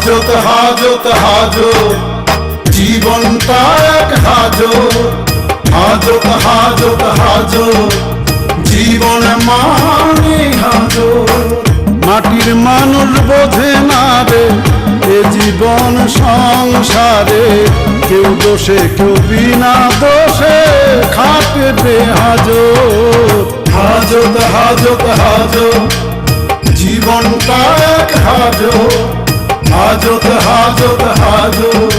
হাজত হাজত হাজত জীবনটা এক হাজত হাজত হাজত হাজত জীবন মানে হাজত মাটির মানুষ বোঝে না রে এ জীবন সংসারে কেউ দোষে কেউ বিনা দোষে খাটবে হাজত হাজত হাজত হাজত জীবনটা এক হাজত হাজত হাজত হাজত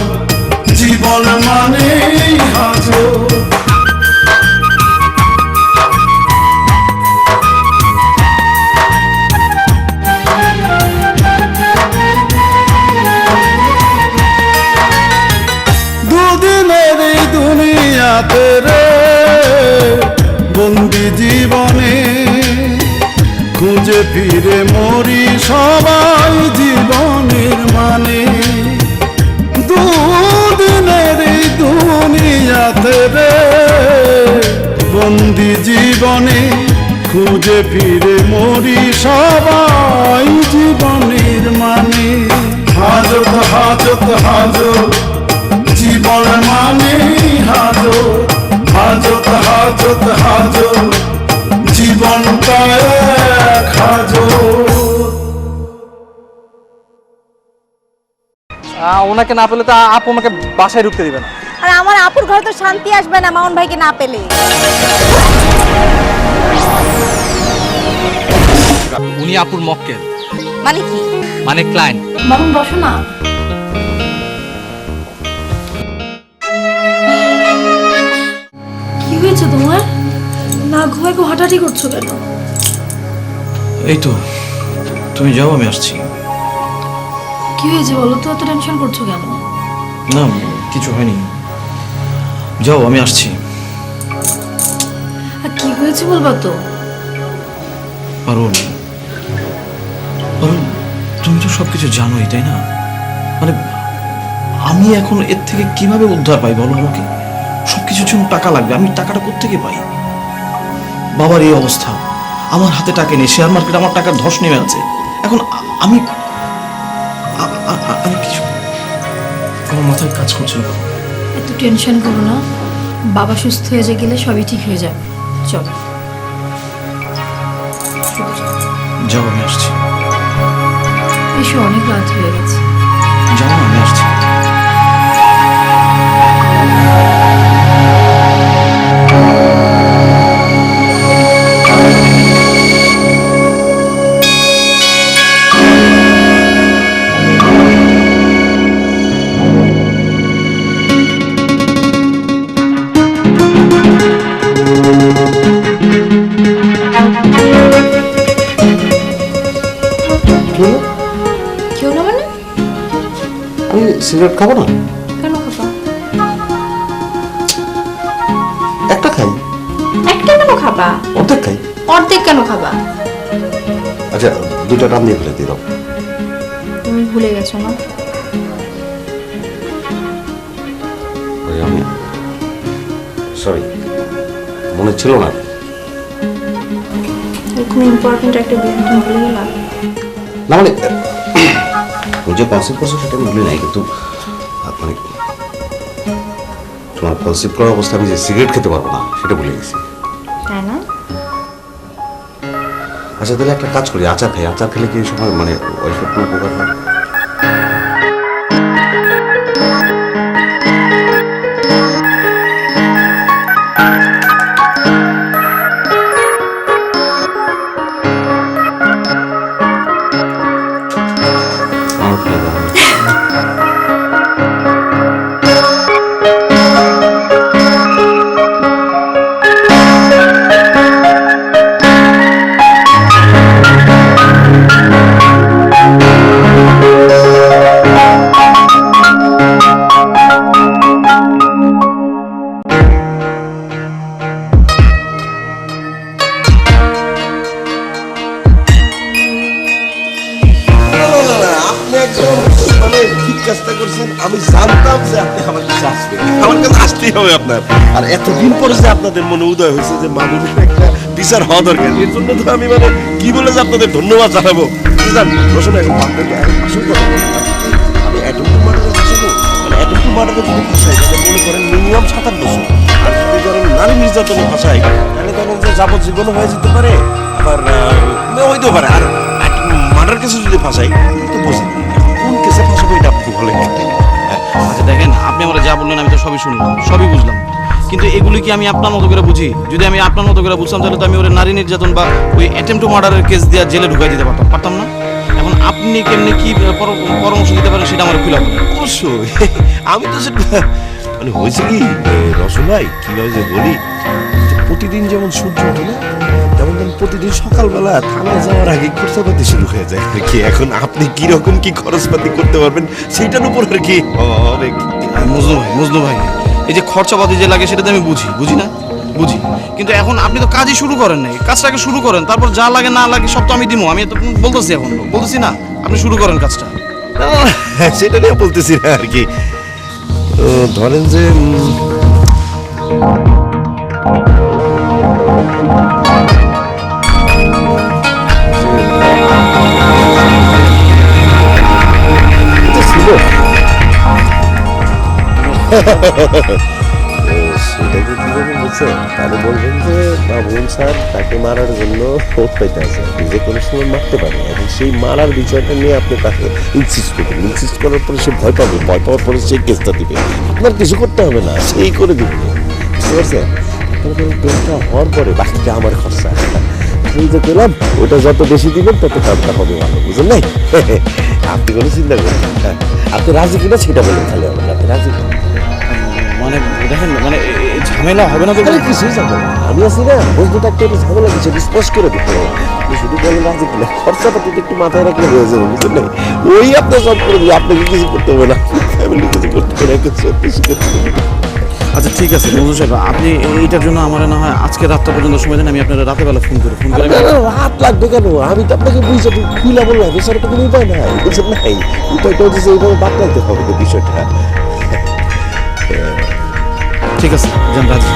জীবন মানে হাজত দুদিনের এই দুনিয়াতে রে বন্দি জীবনে খুঁজে ফিরে মরি সবাই জীবনের মানে দুদিনের এই দুনিয়াতে রে বন্দি জীবনে খুঁজে ফিরে মরি সবাই জীবনের মানে হাজত হাজত হাজত জীবন মানে হাজত হাজত হাজত হাজত জীবনটা এক হাজত ওনাকে না পেলে তো আপু আমাকে বাসায় ঢুকতে দিবে না। আর আমার আপুর ঘরে তো শান্তি আসবে না মামুন ভাইকে না পেলে। উনি আপুর মক্কেল। মানে কি? মানে ক্লায়েন্ট। মামুন বসো না। কি হয়েছে তোমার? না ঘুমায় হাঁটাহাঁটি করছো কেন? এই তো তুমি যাও, আমি আসছি। কি হয়েছে বলো তো, এত টেনশন করছো কেন? না কিছু হয়নি, যাও আমি আসছি। আর কি হয়েছে বলবা তো? পারুল, পারুল তুমি তো সবকিছু জানোই তাই না? মানে আমি এখন এর থেকে কিভাবে উদ্ধার পাই বলো আমাকে? সবকিছুর জন্য টাকা লাগবে, আমি টাকাটা কোত্থেকে পাই? বাবার এই অবস্থা, আমার হাতে টাকা নেই, শেয়ার মার্কেট আমার টাকার ধস নেমে আছে। এখন আমি আমি কিছু, আমার মাথায় কাজ করছে না। এত টেনশন করো না, বাবা সুস্থ হয়ে গেলে সবই ঠিক হয়ে যাবে। চলো যাও, আমি আসছি। এসো, অনেক রাত হয়ে গেছে। যাও, আমি আসছি। কেউ না মানে? আমি সিগারেট খাবো না। কেন খাবা? একটা খাই। একটা কেন খাবা? অর্ধেক খাই। অর্ধেক কেন খাবা? আচ্ছা, দুইটা টান দিয়ে ফেলে দিয়ে দাও। তুমি ভুলে গেছো না? আমি সরি, মনে ছিল না। এরকম ইম্পর্টেন্ট একটা বিষয় তুমি ভুলে গেলা? না মানে তুমি যে কনসেপ্ট করছো সেটা আমি ভুলি নাই, কিন্তু মানে তোমার কনসেপ্ট করার অবস্থা আমি যে সিগারেট খেতে পারবো না সেটা ভুলে গেছি। তাই না? আচ্ছা তাহলে একটা কাজ করি, আচার খাই। আচার খেলে কি এই সময় মানে ওইসব কোনো উপকার হয়? আমি জানতাম যে আপনি আমার কাছে আসবেন, আমার কাছে আসতেই হবে আপনার। আর এতদিন পরে যে আপনাদের মনে উদয় হয়েছে যে মামুনের একটা বিচার হওয়া দরকার, এর জন্য তো আমি মানে কি বলে যে আপনাদের ধন্যবাদ জানাবো। জান রোশন এখন আসল কথা অ্যাটেম্প টু মার্ডারে ফাঁসাবো? মানে অ্যাটেম্প টু মার্ডারে যদি ফাঁসাই তাহলে মনে করেন মিনিমাম 7-8 বছর। আর যদি ধরেন নারী নির্যাতনে ফাঁসাই তাহলে ধরেন যে যাবজ্জীবন হয়ে যেতে পারে, আবার হইতেও পারে। আর মার্ডার কেসে যদি ফাঁসাই তাহলে তো বুঝি কোন কেসে ফাঁসাবো এটা আপনি ভালো জানেন। আচ্ছা দেখেন, আপনি আমরা যা বললেন আমি তো সবই শুনলাম, সবই বুঝলাম, কিন্তু এগুলি কি আমি আপনার মতো করে বুঝি? যদি আমি আপনার মতো করে বুঝতাম তাহলে তো আমি ওর নারী নির্যাতন বা ওই অ্যাটেম্প টু মার্ডারের কেস দিয়ে জেলে ঢুকাই দিতে পারতাম না? এখন আপনি কেমনি কি পরামর্শ দিতে পারেন সেটা আমার খুলে বলেন। অবশ্যই আমি তো সেটা মানে হয়েছে কি রসনাই কিভাবে যে বলি, যে প্রতিদিন যেমন সূর্য ওঠে না, তেমন যেন প্রতিদিন সকালবেলা থানায় যাওয়ার আগে খরচাপাতি শুরু হয়ে যায় আর কি। এখন আপনি কিরকম কি খরচপাতি করতে পারবেন সেইটার উপর আর কি হবে। মজনু ভাই, এই যে খরচাপাতি যে লাগে সেটা তো আমি বুঝি না, বুঝি, কিন্তু এখন আপনি তো কাজই শুরু করেন নাই, কাজটাকে শুরু করেন, তারপর যা লাগে না লাগে সব তো আমি দিব। আমি তো বলতেছি, এখন বলতেছি না, আপনি শুরু করেন কাজটা। সেটা নিয়ে বলতেছি না আর কি। ধরেন যে ছিল সেটাকে কিভাবে বলছেন, তাহলে বলবেন যে মামুন স্যার তাকে মারার জন্য হইতে আছে, যে কোনো সময় মারতে পারে, এবং সেই মারার বিষয়টা নিয়ে আপনি তাকে ইনসিস্ট করবেন। ইনসিস্ট করার পরে সে ভয় পাবে, ভয় পাওয়ার পরে সেই কেসটা দিবে, আপনার কিছু করতে হবে না, সেই করে দিবে। বুঝতে পারছেন? পেনটা হওয়ার পরে বাকিটা আমার খরচা, এই যে পেলাম ওটা যত বেশি দিবেন তত কামটা হবে ভালো, বুঝলেন নাই? আপনি কোনো চিন্তা করেন না, আপনি রাজি কিনা সেটা বলেন খালি আমাকে, আপনি রাজি কিনা। মানে দেখেন, মানে ঝামেলা হবে না তো? কিছুই যাবে না, আমি আছি না, বুঝতে থাকতে একটু ঝামেলা কিছু স্পষ্ট করে দিতে হবে। আপনি শুধু বলেন রাজি কিনা, খরচাপাতি একটু মাথায় রাখলে হয়ে যাবে, বুঝলেন না? ওই আপনার সব করে দিবে, আপনাকে কিছু করতে হবে না, ফ্যামিলি কিছু করতে হবে না, কিছু করতে হবে না। আচ্ছা ঠিক আছে মজনু সাহেব, আপনি এইটার জন্য আমার না হয় আজকে রাতটা পর্যন্ত সময় দেন, আমি আপনার রাতের বেলা ফোন করে হাত লাগবে কেন? আমি তো আপনাকে বুঝে খুলে বললাম, এছাড়া তো কোনো উপায় নাই, বুঝছেন নাই? উপায়টা হচ্ছে যে এইভাবে বাদ লাগতে হবে বিষয়টা। ঠিক আছে, যান রাজি।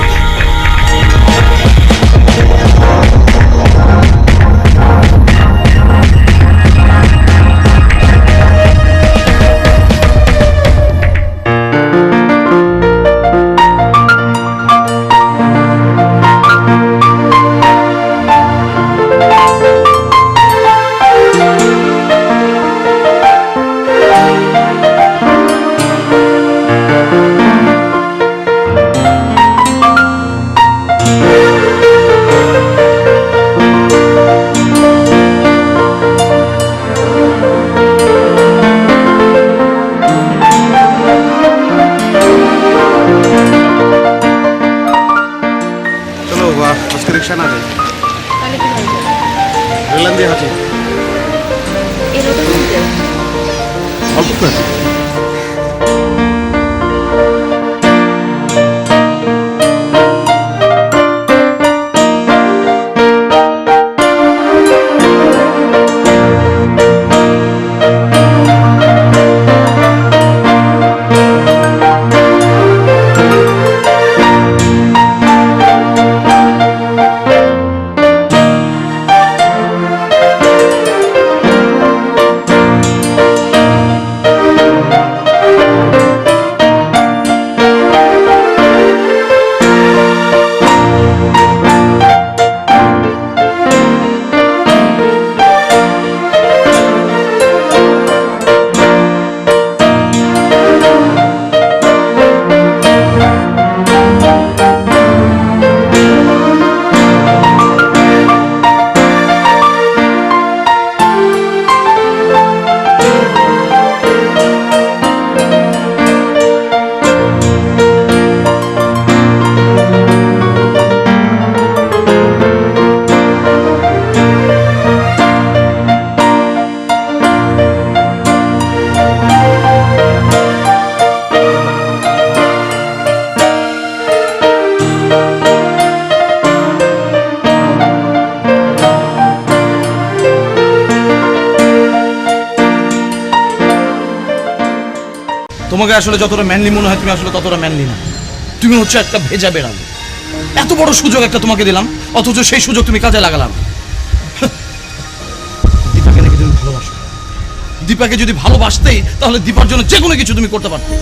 রিক্সা না যায়, তাহলে কি হবে? রেলান দিয়ে হাঁটে এর ওটা শুনতে অল্প তো আছে। তোমাকে আসলে যতটা ম্যানলি মনে হয় তুমি আসলে ততটা ম্যানলি না, তুমি হচ্ছে একটা ভেজা বেড়াল। এত বড় সুযোগ একটা তোমাকে দিলাম, অথচ সেই সুযোগ তুমি কাজে লাগালাম। দীপাকে নাকি তুমি ভালোবাসো, দীপাকে যদি ভালোবাসতে তাহলে দীপার জন্য যে কোনো কিছু তুমি করতে পারতে।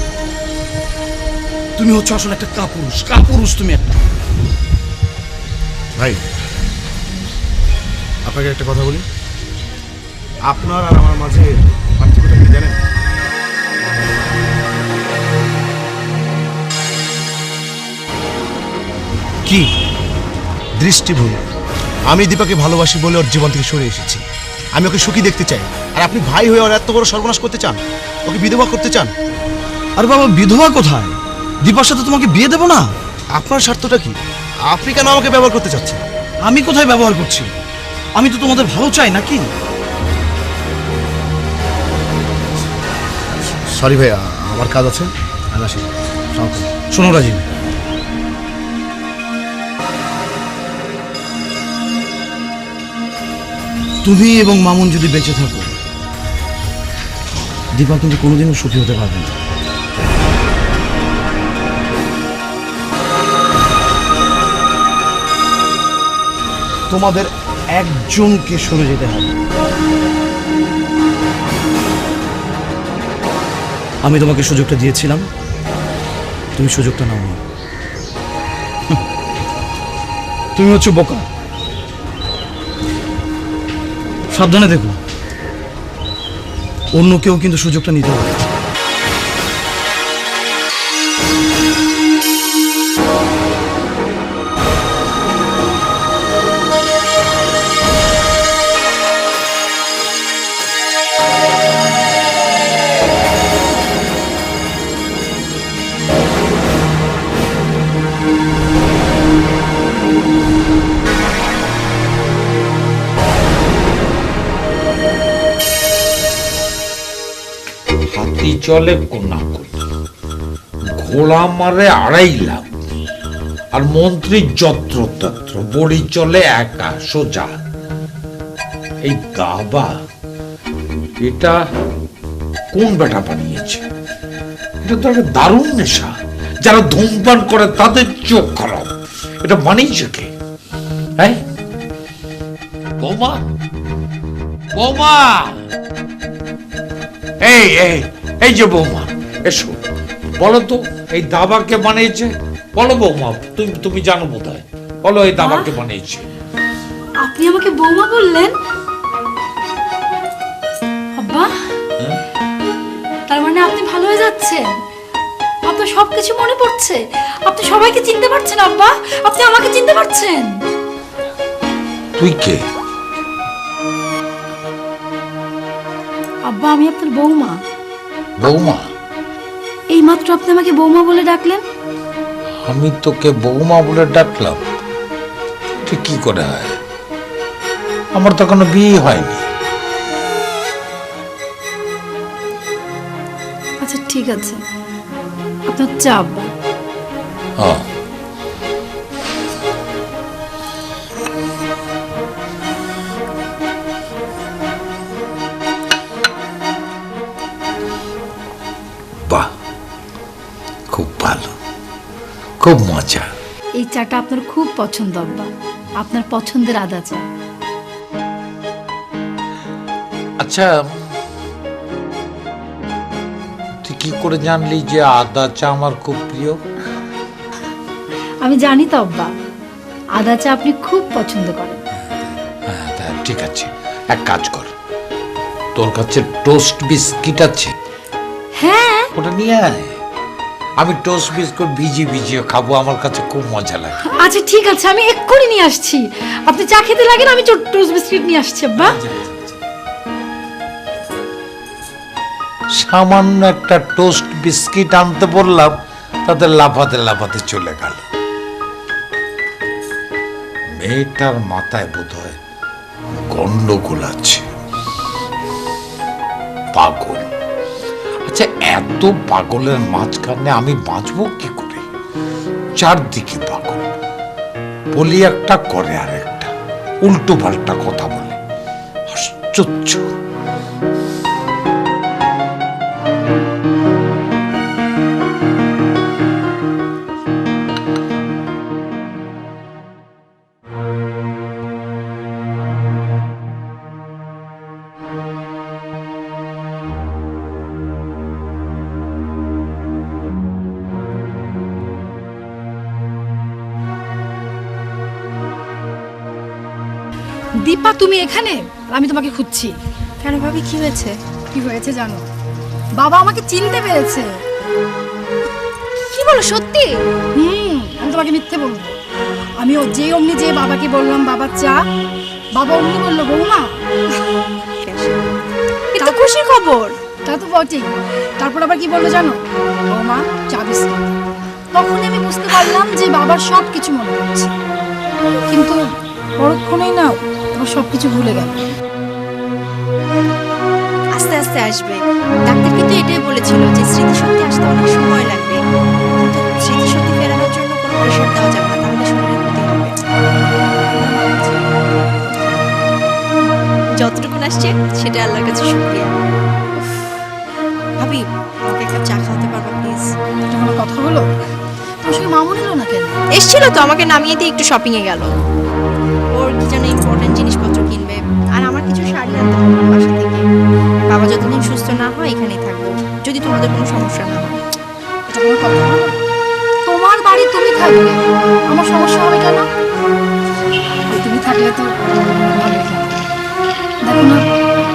তুমি হচ্ছে আসলে একটা কাপুরুষ, কাপুরুষ তুমি একটা। ভাই, আপনাকে একটা কথা বলি, আপনার আর আমার মাঝে পার্থক্যটা কি জানেন? কি? দৃষ্টিভঙ্গি। আমি দীপাকে ভালোবাসি বলে ওর জীবন থেকে সরে এসেছি। আমি ওকে সুখী দেখতে চাই, আর আপনি ভাই হয়ে ওর এত বড় সর্বনাশ করতে চান, ওকে বিধবা করতে চান। আর বাবা, বিধবা কোথায়? দীপার সাথে তোমাকে বিয়ে দেবো না? আপনার স্বার্থটা কি? আপনি কেন আমাকে ব্যবহার করতে চাচ্ছেন? আমি কোথায় ব্যবহার করছি? আমি তো তোমাদের ভালো চাই নাকি? সরি ভাই, আমার কাজ আছে, আমি আসি। শোনো রাজীব, তুমি এবং মামুন যদি বেঁচে থাকো, দীপা কিন্তু কোনোদিনও সুখী হতে পারবে না। তোমাদের একজনকে সরে যেতে হবে। আমি তোমাকে সুযোগটা দিয়েছিলাম, তুমি সুযোগটা নাও না। তুমি হচ্ছে বোকা। সাবধানে দেখো, অন্য কেউ কিন্তু সুযোগটা নিতে পারে। হাতি চলে কোনা কোনা, ঘোড়া মারে 2.5 লাখ, আর মন্ত্রী যত্রতত্র, বড়ি চলে একা সোজা। এই গাবা এটা কোন বেটা বানিয়েছে? এটা তো একটা দারুণ নেশা। যারা ধূমপান করে তাদের চোখ খারাপ। এটা বানিয়েছে কে? হ্যাঁ, বৌমা, বৌমা, এই এই এই যে বৌমা, এসো, বলো তো এই দাবাকে বানিয়েছে? বলো বৌমা, তুমি জানো বোধহয়, বলো এই দাবাকে বানিয়েছে। আপনি আমাকে বৌমা বললেন? আব্বা, তার মানে আপনি ভালো হয়ে যাচ্ছেন? আপনার সবকিছু মনে পড়ছে? আপনি সবাইকে চিনতে পারছেন আব্বা? আপনি আমাকে চিনতে পারছেন? তুই কে? আব্বা, আমি আপনার বৌমা। বৌমা? এই মাত্র আপনি আমাকে বৌমা বলে ডাকলেন। আমি তোকে বৌমা বলে ডাকলাম? ঠিক কি করে হয়? আমার তো কোনো বিয়ে হয়নি। আচ্ছা ঠিক আছে, আপনার চা আব্বা। হ্যাঁ, বাহ, খুব ভালো, খুব মজা। এই চাটা আপনার খুব পছন্দ আব্বা, আপনার পছন্দের আদা চা। আচ্ছা, তুই কি করে জানলি যে আদা চা আমার খুব প্রিয়? আমি জানি তো আব্বা, আদা চা আপনি খুব পছন্দ করেন। হ্যাঁ, তা ঠিক আছে, এক কাজ কর, তোর কাছে টোস্ট বিস্কিট আছে? হ্যাঁ, ওটা নিয়ে আয়। আমি টোস্ট বিস্কুট ভিজিয়ে ভিজিয়ে খাবো, আমার কাছে খুব মজা লাগে। আচ্ছা ঠিক আছে, আমি এক্ষুনি নিয়ে আসছি। আপনি চা খেতে লাগেন, আমি টোস্ট বিস্কিট নিয়ে আসছি আব্বা। সামান্য একটা টোস্ট বিস্কিট আনতে বললাম, তাদের লাফাতে লাফাতে চলে গেল। মেয়েটার মাথায় বোধহয় গন্ডগোল আছে। পাগল। আচ্ছা, এত পাগলের মাঝখানে আমি বাঁচবো কি করে? চারদিকে পাগল, বলি একটা করে আর একটা, উল্টো পাল্টা কথা বলে। আশ্চর্য। দীপা তুমি এখানে? আমি তোমাকে খুঁজছি। কেন ভাবি, কি হয়েছে? কি হয়েছে জানো? বাবা আমাকে চিনতে পেরেছে। কি বলো, সত্যি? আমি তোমাকে মিথ্যে বলবো? আমি অমনি যে বাবাকে বললাম বাবা চা, বাবা অমনি বললো বৌমা। এটা খুশির খবর। তা তো বটেই। তারপর আবার কি বললো জানো? বৌমা চা বিস্কুট। তখনই আমি বুঝতে পারলাম যে বাবার সব কিছু মনে পড়ছে, কিন্তু পরক্ষণেই না আমার সব কিছু ভুলে গেল। আস্তে আস্তে আসবে। ডাক্তার কিন্তু এটাই বলেছিল যে স্মৃতিশক্তি আসতে অনেক সময় লাগবে, কিন্তু স্মৃতিশক্তি ফেরানোর জন্য কোনো প্রেশার দেওয়া যাবে না, তাহলে শরীরে ক্ষতি হবে। যতটুকু আসছে সেটা আল্লাহর কাছে শুকরিয়া। ভাবি, আমাকে একটা চা খাওয়াতে পারবো প্লিজ? এটা কোনো কথা হলো? তোর সঙ্গে মামুন এলো না কেন? এসছিল তো, আমাকে নামিয়ে দিয়ে একটু শপিং এ গেল। ওর কি যেন ইম্পর্টেন্ট জিনিসপত্র কিনবে, আর আমার কিছু শাড়ি আনতে হবে বাসা থেকে। বাবা যতদিন সুস্থ না হয় এখানেই থাকবো, যদি তোমাদের কোনো সমস্যা না হয়। এটা কোনো কথা হলো? তোমার বাড়ি তুমি থাকবে, আমার সমস্যা হবে কেন? তুমি থাকলে তো ভালোই লাগে। দেখো না,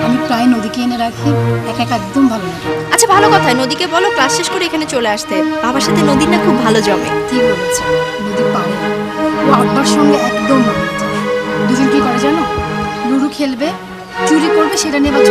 আমি প্রায় নদীকে এনে রাখি, একা একা একদম ভালো লাগে। আচ্ছা ভালো কথা, নদীকে বলো ক্লাস শেষ করে এখানে চলে আসতে। বাবার সাথে নদীর না খুব ভালো জমে। ঠিক বলেছে, নদীর পাড়ে ও আব্বার সঙ্গে একদম মানিয়ে যায়। দুজন কি করে জানো? লুডো খেলবে, চুরি করবে, সেটা নিয়ে আবার